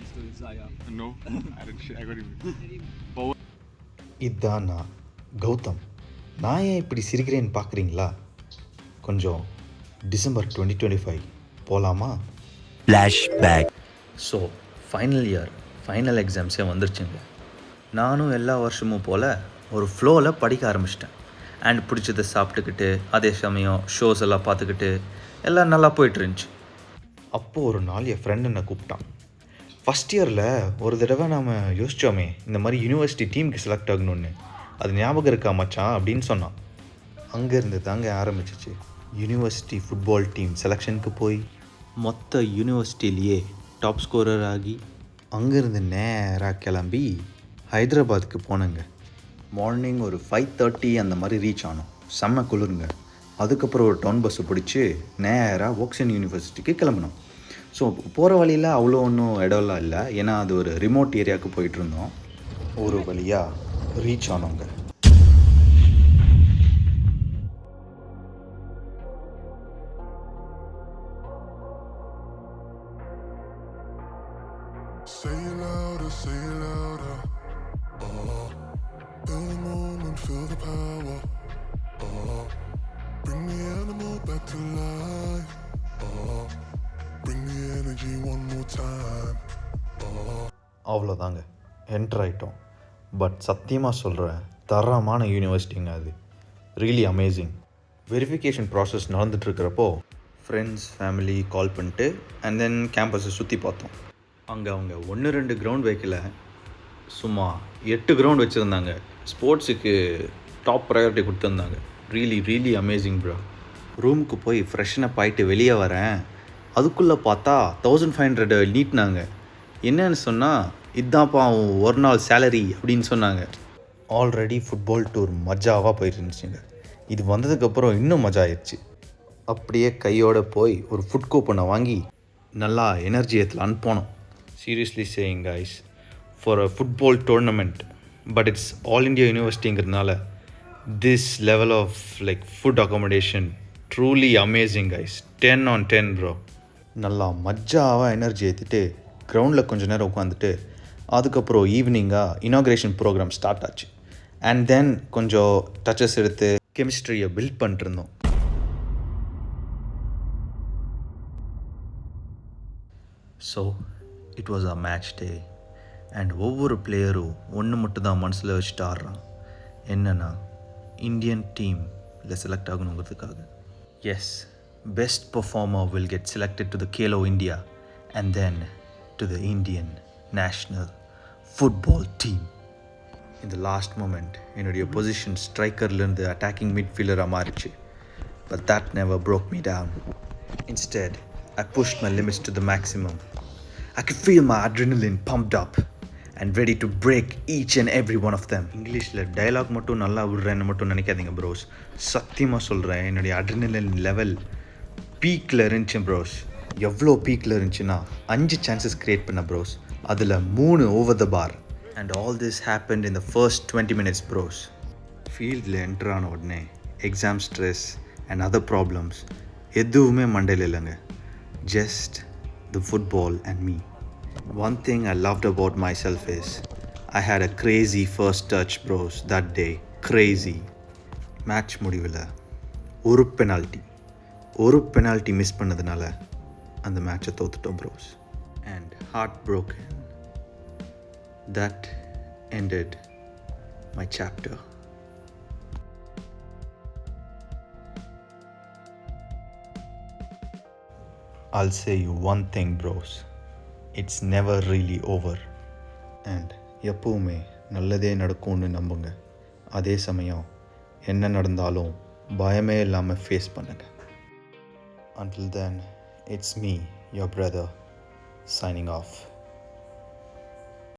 story, Zaya. No, I got him. இதுதான் நான் கௌதம். நான் ஏன் இப்படி சிரிக்கிறேன்னு பார்க்குறீங்களா? கொஞ்சம் டிசம்பர் 2025 போகலாமா? Flashback. So final year final எக்ஸாம்ஸே வந்துருச்சுங்க. நானும் எல்லா வருஷமும் போல் ஒரு ஃப்ளோவில் படிக்க ஆரம்பிச்சிட்டேன். அண்ட் பிடிச்சதை சாப்பிட்டுக்கிட்டு அதே சமயம் ஷோஸ் எல்லாம் பார்த்துக்கிட்டு எல்லாம் நல்லா போயிட்டு இருந்துச்சு. அப்போது ஒரு நாள் என் ஃப்ரெண்டு என்னை கூப்பிட்டான். ஃபஸ்ட் இயரில் ஒரு தடவை நாம் யோசித்தோமே இந்த மாதிரி யூனிவர்சிட்டி டீமுக்கு செலக்ட் ஆகணுன்னு, அது ஞாபகம் இருக்கா மச்சான் அப்படின்னு சொன்னான். அங்கேருந்து தாங்க ஆரம்பிச்சிச்சு. யூனிவர்சிட்டி ஃபுட்பால் டீம் செலெக்ஷனுக்கு போய் மொத்த யூனிவர்சிட்டிலேயே டாப் ஸ்கோரர் ஆகி அங்கேருந்து நேராக கிளம்பி ஹைதராபாத்துக்கு போனேங்க. மார்னிங் ஒரு 5:30 அந்த மாதிரி ரீச் ஆனோம். செம்ம குளிருங்க. அதுக்கப்புறம் ஒரு டவுன் பஸ்ஸை பிடிச்சி நேராக ஓக்சன் யூனிவர்சிட்டிக்கு கிளம்பினோம். ஸோ போகிற வழியில் அவ்வளோ ஒன்றும் இடம்லாம் இல்லை, ஏன்னா அது ஒரு ரிமோட் ஏரியாவுக்கு போயிட்டுருந்தோம். ஒரு வழியாக reach ஆனோங்க. Say it louder, say it louder. Feel the moment, feel the power. Bring the animal back to life. Bring the energy one more time. அவ்வளோதாங்க, என்டர் ஆகிட்டோம். பட் சத்தியமாக சொல்கிறேன், தரமான யூனிவர்சிட்டிங்க அது. Really amazing. வெரிஃபிகேஷன் ப்ராசஸ் நடந்துகிட்ருக்கிறப்போ friends family call பண்ணிட்டு and தென் கேம்பஸை சுற்றி பார்த்தோம். அங்கே அவங்க 1-2 கிரவுண்ட் வைக்கல, சும்மா 8 கிரவுண்ட் வச்சுருந்தாங்க. ஸ்போர்ட்ஸுக்கு டாப் ப்ரையாரிட்டி கொடுத்துருந்தாங்க. Really amazing bro. ரூமுக்கு போய் ஃப்ரெஷ்னப் ஆகிட்டு வெளியே வரேன். அதுக்குள்ளே பார்த்தா 1500 நீட்னாங்க. என்னன்னு சொன்னால், இதுதான்ப்பா அவன் ஒரு நாள் சேலரி அப்படின்னு சொன்னாங்க. ஆல்ரெடி ஃபுட்பால் டூர் மஜாவாக போயிட்டு இருந்துச்சுங்க. இது வந்ததுக்கப்புறம் இன்னும் மஜா ஆயிடுச்சு. அப்படியே கையோடு போய் ஒரு ஃபுட் கூப்பனை வாங்கி நல்லா எனர்ஜி ஏற்றலான்னு போனோம். Seriously saying guys, for a football tournament, but it's all India யூனிவர்சிட்டிங்கிறதுனால this level of like food accommodation truly amazing guys. 10 on 10 bro. நல்லா மஜாவாக எனர்ஜி ஏற்றிட்டு கிரவுண்டில் கொஞ்சம் நேரம் உட்காந்துட்டு அதுக்கப்புறம் ஈவினிங்காக இனாக்ரேஷன் ப்ரோக்ராம் ஸ்டார்ட் ஆச்சு. அண்ட் தென் கொஞ்சம் டச்சஸ் எடுத்து கெமிஸ்ட்ரியை பில்ட் பண்ணிட்டுருந்தோம். So it was a match day. And ஒவ்வொரு பிளேயரும் ஒன்று மட்டும் தான் மனசில் வச்சுட்டு ஆடுறான். என்னென்னா, இந்தியன் டீமில் செலக்ட் ஆகணுங்கிறதுக்காக. Yes, best performer will get selected to the Khelo India and then to the Indian national football team. In the last moment, என்னுடைய பொசிஷன் ஸ்ட்ரைக்கர்லேருந்து அட்டாக்கிங் மிட்ஃபீல்டராக மாறிச்சு. But that never broke me down. Instead, I pushed my limits to the maximum. I could feel my adrenaline pumped up and ready to break each and every one of them. இங்கிலீஷில் dialogue மட்டும் நல்லா விடுறேன்னு மட்டும் நினைக்காதீங்க pros. சத்தியமாக சொல்கிறேன், என்னுடைய adrenaline level பீக்கில் இருந்துச்சு ப்ரோஸ். எவ்வளோ பீக்கில் இருந்துச்சுன்னா 5 சான்சஸ் க்ரியேட் பண்ண ப்ரோஸ், அதில் 3 over the bar. And all this happened in the first 20 minutes bros. ஃபீல்டில் என்டர் ஆன உடனே exam stress and other problems எதுவுமே மண்டையில் இல்லைங்க. Just the football and me. One thing I loved about myself is I had a crazy first touch bros that day. Crazy. Match முடிவில் ஒரு penalty miss பண்ணதுனால அந்த மேட்சை தோத்துட்டோம் bros. And heart broken. That ended my chapter. I'll say you one thing bros, it's never really over. And எப்பவுமே நல்லதே நடக்கும்னு நம்புங்க. அதே சமயம் என்ன நடந்தாலும் பயமே இல்லாமல் ஃபேஸ் பண்ணுங்க. Until then, it's me, your brother, signing off.